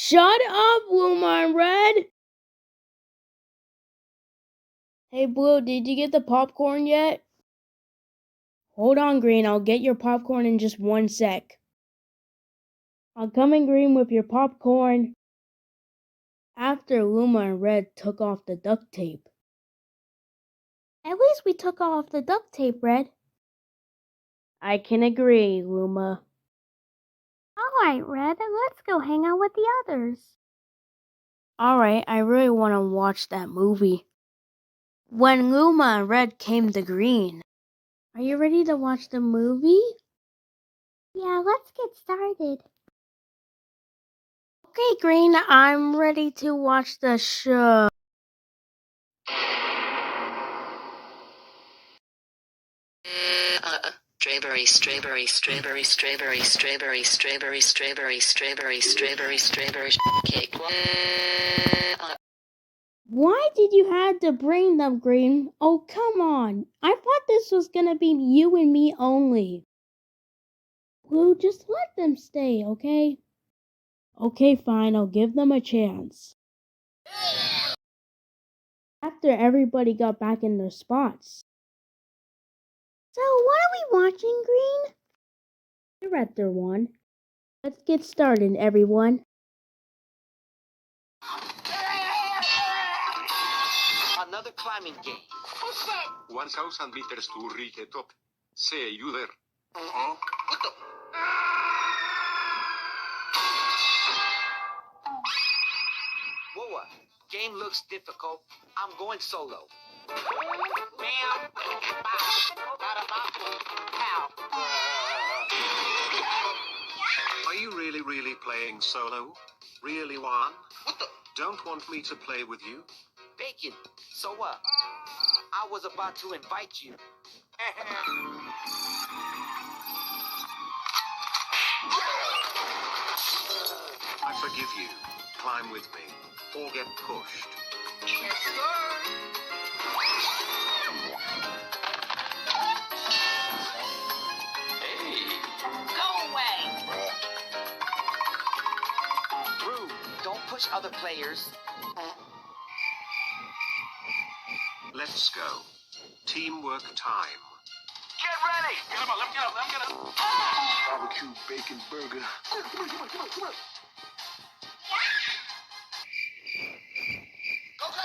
Shut up, Luma and Red! Hey, Blue, did you get the popcorn yet? Hold on, Green, I'll get your popcorn in just 1 sec. I'll come in, Green, with your popcorn. After Luma and Red took off the duct tape. At least we took off the duct tape, Red. I can agree, Luma. Alright, Red, let's go hang out with the others. Alright, I really want to watch that movie. When Luma and Red came to Green. Are you ready to watch the movie? Yeah, let's get started. Okay, Green, I'm ready to watch the show. Strawberry, strawberry, strawberry, strawberry, strawberry, strawberry, strawberry, strawberry, strawberry, strawberry cake. Why did you have to bring them, Green? Oh, come on. I thought this was gonna be you and me only. Blue, just let them stay, okay? Okay, fine, I'll give them a chance. After everybody got back in their spots. So, what are we watching, Green? Director 1. Let's get started, everyone. Another climbing game. 1,000 meters to reach the top. See you there. What the? Whoa, game looks difficult. I'm going solo. Are you really playing solo? Really, Juan? What the? Don't want me to play with you? Bacon. So what? I was about to invite you. I forgive you. Climb with me, or get pushed. Yes, sir. Go away. Rude. Don't push other players. Let's go. Teamwork time. Get ready. Get him up. Let him get him. Barbecue bacon burger. Come on.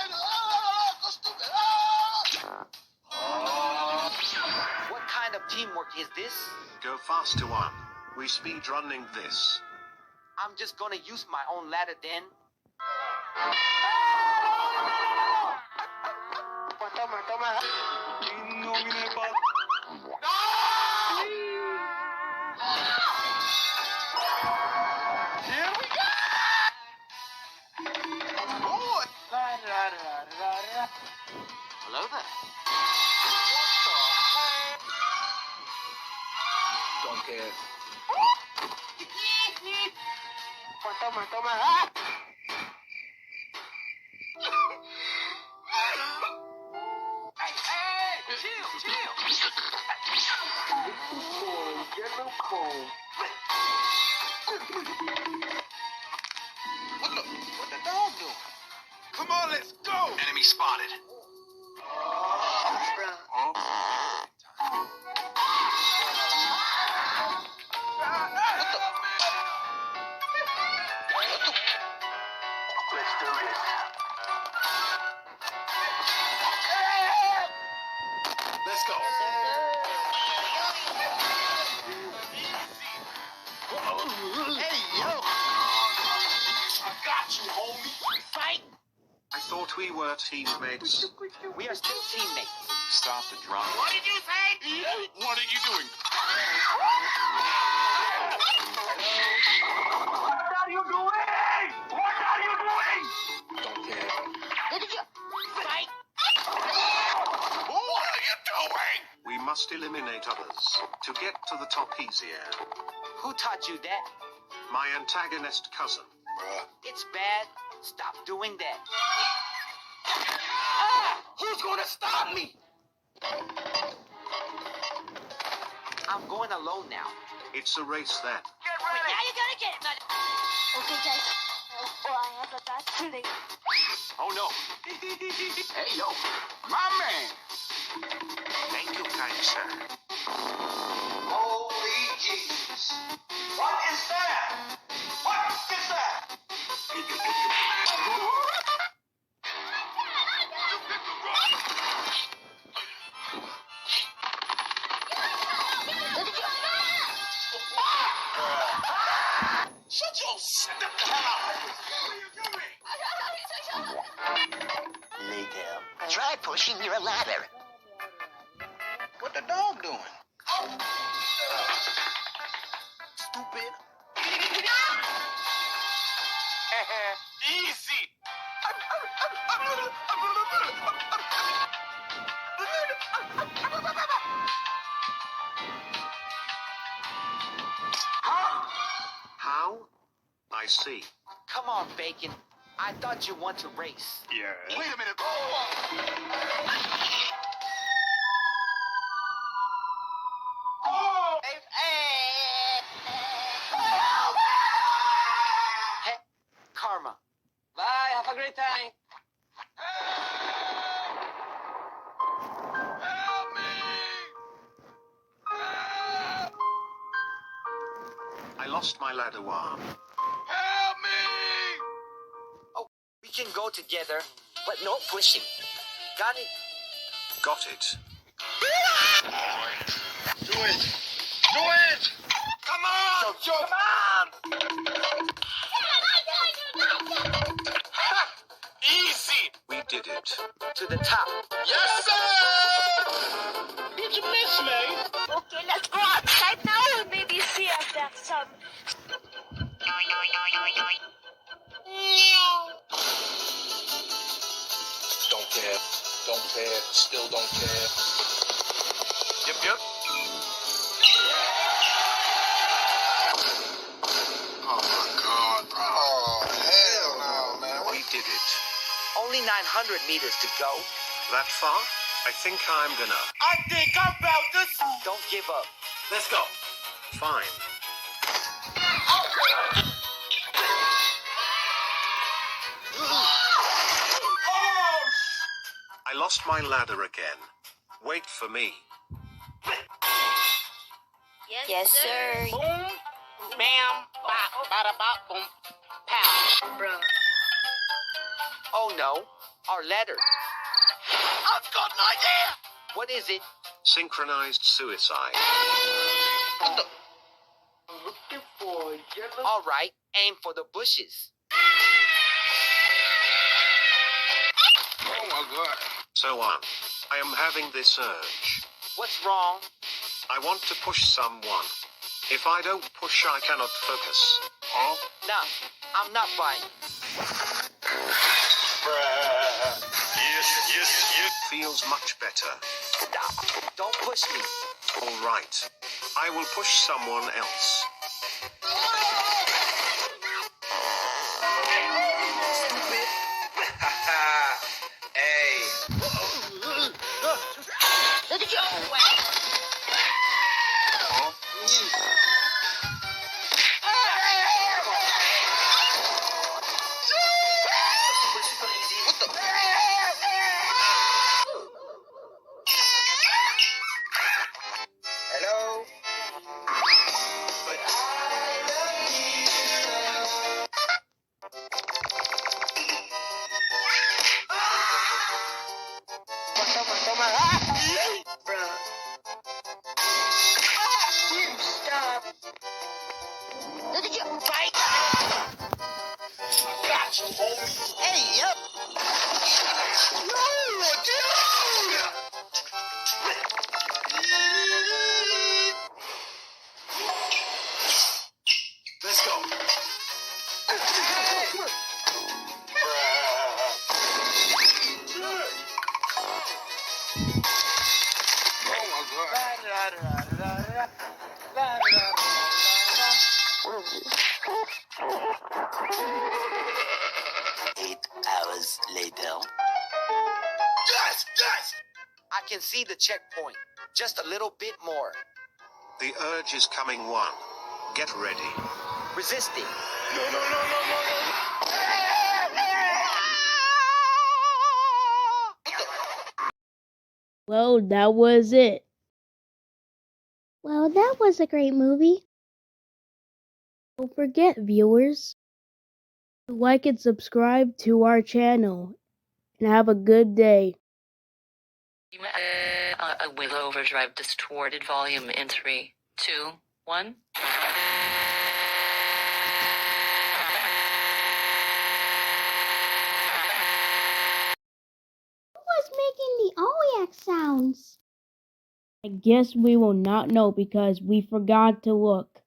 What kind of teamwork is this? Go faster, Juan. We speed running this. I'm just gonna use my own ladder then. Here we go! Hello there. Don't care. Chill. Yellow cold. What the dog doing? Come on, let's go. Enemy spotted. Let's do this. Let's go. Hey, yo! I got you, homie. Fight! I thought we were teammates. We are still teammates. Stop the drama. What did you say? What are you doing? What are you doing? What are you doing? Don't care. Did you fight? What are you doing? We must eliminate others to get to the top easier. Who taught you that? My antagonist cousin. It's bad. Stop doing that. Ah! Who's gonna stop me? I'm going alone now. It's a race then. Get ready! Now you're gonna get it, mother. Okay, guys. I have a bad feeling. Oh no. Hey, yo, my man. Thank you, kind sir. Holy Jesus. What is that? What is that? Shut your shut the hell up. Later. Try pushing your ladder. What the dog doing? Stupid. Easy. How? I see. Come on, Bacon. I thought you want to race. Yeah. Wait a minute. Oh! Hey, Karma. Bye, have a great time. Help me! Help! I lost my ladder arm. Help me! We can go together, but no pushing. Got it? Got it. Do it! Do it! Come on! Come on! Easy! We did it. To the top. Yes, sir! Did you miss me? Okay, let's go outside now and maybe see if there's some. Don't care. Don't care. Still don't care. Yep, yep. Oh my God, bro. Oh, hell no, man. We did it. Only 900 meters to go. That far? I think I'm gonna. I think I'm about this. Don't give up. Let's go. Fine. I lost my ladder again. Wait for me. Yes, sir. Boom, bam, bop, bada bop, boom, pow. Bro. Oh no, our letter. I've got an idea. What is it? Synchronized suicide. Looking for yellow. All right, aim for the bushes. Oh my God. So on. I am having this urge. What's wrong? I want to push someone. If I don't push, I cannot focus. Huh? Nah, I'm not buying. Yes. Feels much better. Stop. Don't push me. All right. I will push someone else. Stupid. Hey. What the? Hello? But I love you. Toma. Bro. Stop. Got you, homie. Hey, yep. No, dude. Let's go. Hours later. Yes! I can see the checkpoint. Just a little bit more. The urge is coming one. Get ready. Resisting. Well, that was it. Well, that was a great movie. Don't forget, viewers, to like and subscribe to our channel. And have a good day. Will overdrive distorted volume in 3, 2, 1. Who was making the OEX sounds? I guess we will not know because we forgot to look.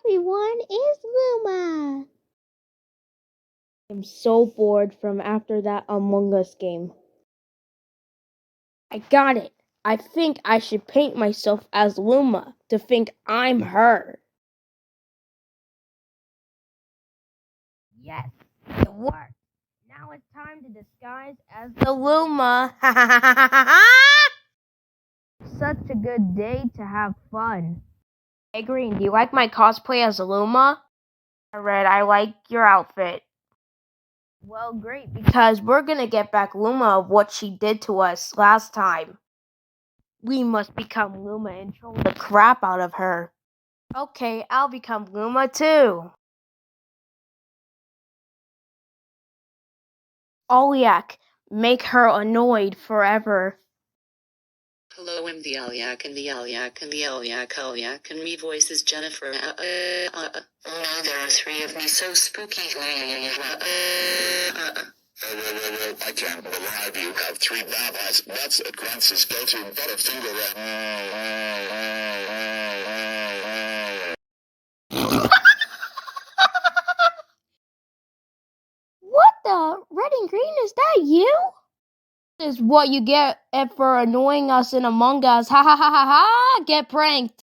Everyone is Luma. I'm so bored from after that Among Us game. I got it. I think I should paint myself as Luma to think I'm her. Yes, it worked. Now it's time to disguise as the Luma. Such a good day to have fun. Hey Green, do you like my cosplay as Luma? Red, I like your outfit. Well, great, because we're gonna get back Luma of what she did to us last time. We must become Luma and troll the crap out of her. Okay, I'll become Luma too. Oliak, make her annoyed forever. Hello, I'm the Aliak and the Aliak and the Aliak, and me voice is Jennifer. No, there are 3 of me, so spooky. I can't believe you have 3 babas. That's a Grant's go-to Butterfinger. What the? Red and Green, is that you? This is what you get for annoying us in Among Us. Ha ha ha ha ha! Get pranked.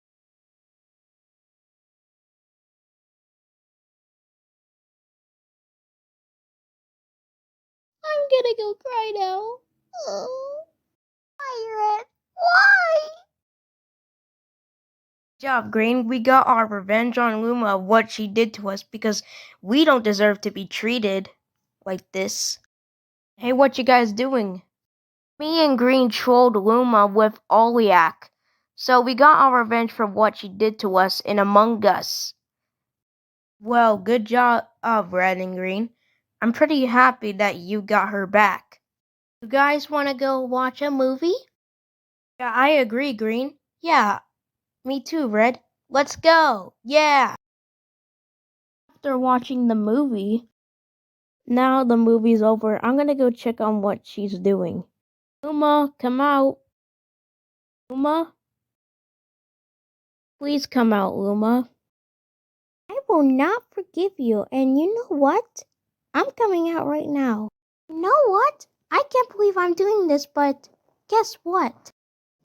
I'm gonna go cry now. Oh, Pirate, why? Good job, Green. We got our revenge on Luma of what she did to us because we don't deserve to be treated like this. Hey, what you guys doing? Me and Green trolled Luma with Oliak, so we got our revenge for what she did to us in Among Us. Well, good job, Red and Green. I'm pretty happy that you got her back. You guys want to go watch a movie? Yeah, I agree, Green. Yeah, me too, Red. Let's go. Yeah. After watching the movie, now the movie's over, I'm gonna go check on what she's doing. Luma, come out. Luma? Please come out, Luma. I will not forgive you, and you know what? I'm coming out right now. You know what? I can't believe I'm doing this, but guess what?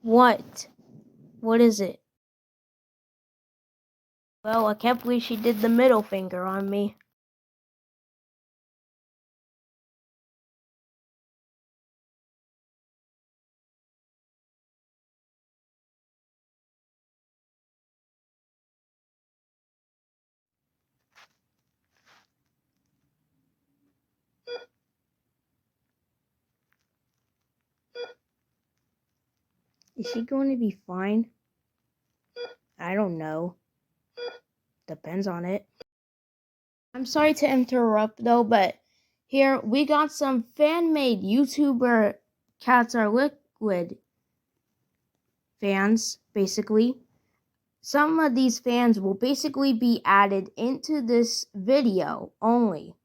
What? What is it? Well, I can't believe she did the middle finger on me. Is she going to be fine? I don't know. Depends on it. I'm sorry to interrupt though, but here we got some fan-made YouTuber Cats Are Liquid fans, basically. Some of these fans will basically be added into this video only.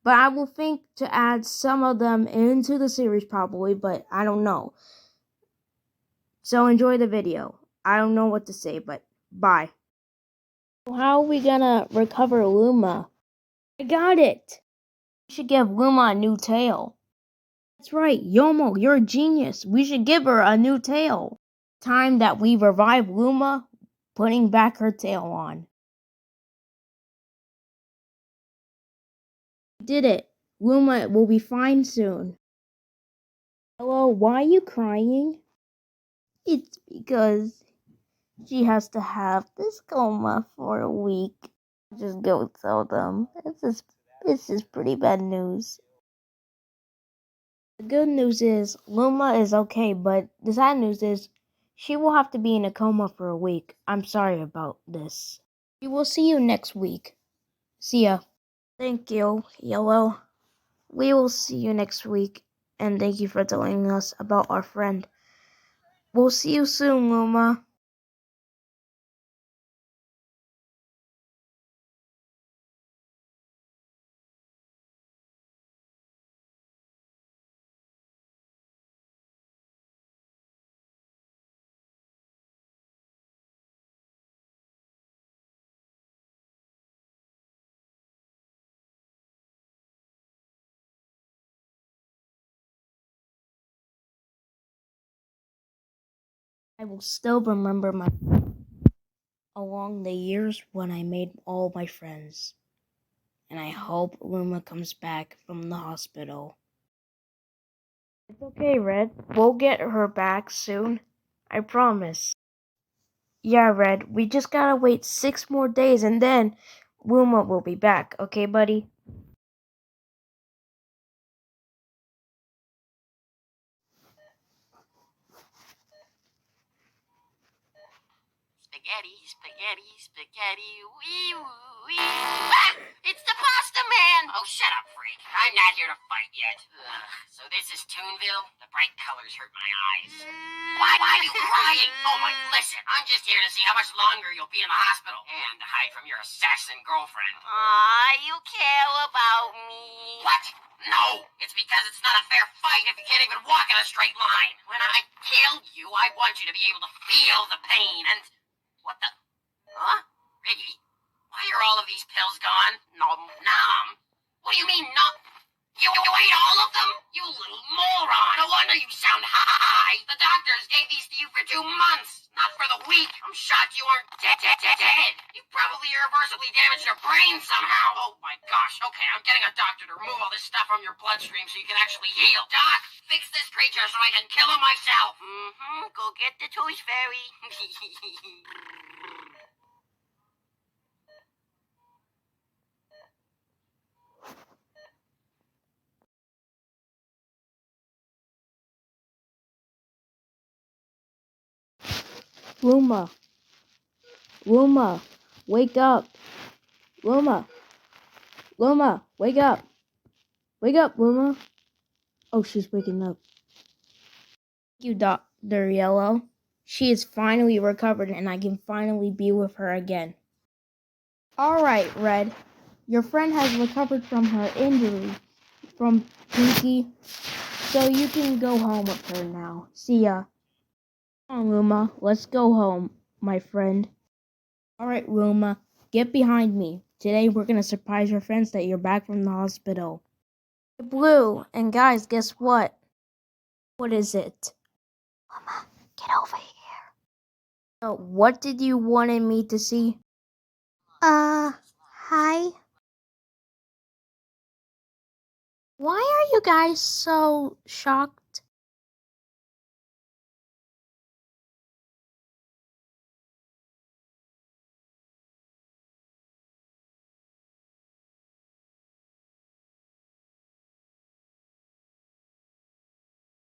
But I will think to add some of them into the series probably, but I don't know. So enjoy the video. I don't know what to say, but bye. How are we gonna recover Luma? I got it. We should give Luma a new tail. That's right, Yomo, you're a genius. We should give her a new tail. Time that we revive Luma, putting back her tail on. We did it. Luma will be fine soon. Hello, why are you crying? It's because she has to have this coma for a week. Just go tell them. This is pretty bad news. The good news is Luma is okay, but the sad news is she will have to be in a coma for a week. I'm sorry about this. We will see you next week. See ya. Thank you, Yellow. We will see you next week, and thank you for telling us about our friend. We'll see you soon, Luma. I will still remember my along the years when I made all my friends. And I hope Luma comes back from the hospital. It's okay, Red. We'll get her back soon. I promise. Yeah, Red. We just gotta wait 6 more days and then Luma will be back. Okay, buddy? Spaghetti, spaghetti, spaghetti, wee woo wee. Ah! It's the pasta man! Oh, shut up, freak. I'm not here to fight yet. Ugh. So this is Toonville? The bright colors hurt my eyes. Why are you crying? Oh, my, listen. I'm just here to see how much longer you'll be in the hospital. And to hide from your assassin girlfriend. Aw, you care about me. What? No! It's because it's not a fair fight if you can't even walk in a straight line. When I kill you, I want you to be able to feel the pain and... What the? Huh? Riggy, why are all of these pills gone? Nom. Nom? What do you mean, nom? You ate all of them? You little moron. No wonder you sound high. The doctors gave these to you for 2 months, not for the week. I'm shocked you aren't dead. You probably irreversibly damaged your brain somehow. Oh my gosh. Okay, I'm getting a doctor to remove all this stuff from your bloodstream so you can actually heal. Doc, fix this creature so I can kill him myself. Go get the Tooth Fairy. Luma. Luma, wake up. Luma. Luma, wake up. Wake up, Luma. Oh, she's waking up. Thank you, Dr. Yellow. She is finally recovered and I can finally be with her again. Alright, Red. Your friend has recovered from her injury from Pinky, so you can go home with her now. See ya. Come on, Luma. Let's go home, my friend. Alright, Luma. Get behind me. Today we're gonna surprise your friends that you're back from the hospital. Blue, and guys, guess what? What is it? Mama, get over here. So, what did you wanted me to see? Hi. Why are you guys so shocked?